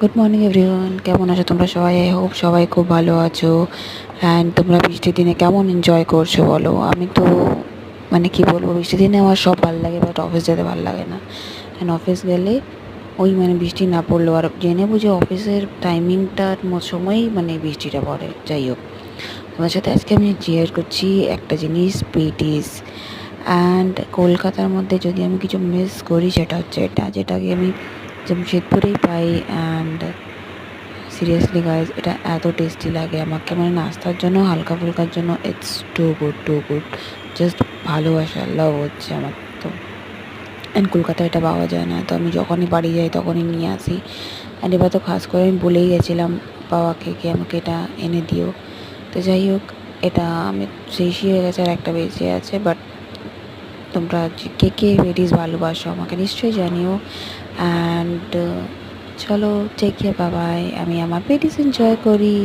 Good morning everyone, কেমন আছো তোমরা সবাই? আই হোপ সবাই খুব ভালো আছো। অ্যান্ড তোমরা বৃষ্টির দিনে কেমন এনজয় করছো বলো? আমি তো মানে কি বলবো, বৃষ্টির দিনে আমার সব ভালো লাগে, বাট অফিস যেতে ভালো লাগে না। অ্যান্ড অফিস গেলে ওই মানে বৃষ্টি না পড়লেও, আর জেনে বুঝে অফিসের টাইমিংটার সময়ই মানে বৃষ্টিটা পড়ে। যাই হোক, তোমার সাথে আজকে আমি শেয়ার করছি একটা জিনিস, পিটিস। অ্যান্ড কলকাতার মধ্যে যদি আমি কিছু মিস করি সেটা হচ্ছে এটা, যেটাকে আমি জামশেদপুরেই পাই। অ্যান্ড সিরিয়াসলি গাইজ, এটা এত টেস্টি লাগে আমাকে, মানে নাস্তার জন্য, হালকা ফুলকার জন্য it's too good, too good. Just ভালোবাসা, লাভ হচ্ছে আমার তো। অ্যান্ড কলকাতায় এটা পাওয়া যায় না, তো আমি যখনই বাড়ি যাই তখনই নিয়ে আসি। অ্যান্ড এবার তো খাস করে আমি বলেই গেছিলাম বাবাকে কি আমাকে এটা এনে দিও। তো যাই হোক, এটা আমি শেষই হয়ে গেছে, আর একটা বেঁচে আছে। বাট তোমরা কে কে পেটিস ভালোবাসো আমাকে নিশ্চয়ই জানিও। অ্যান্ড চলো, টেক কেয়ার, বাবাই। আমি আমার পেটিস এনজয় করি।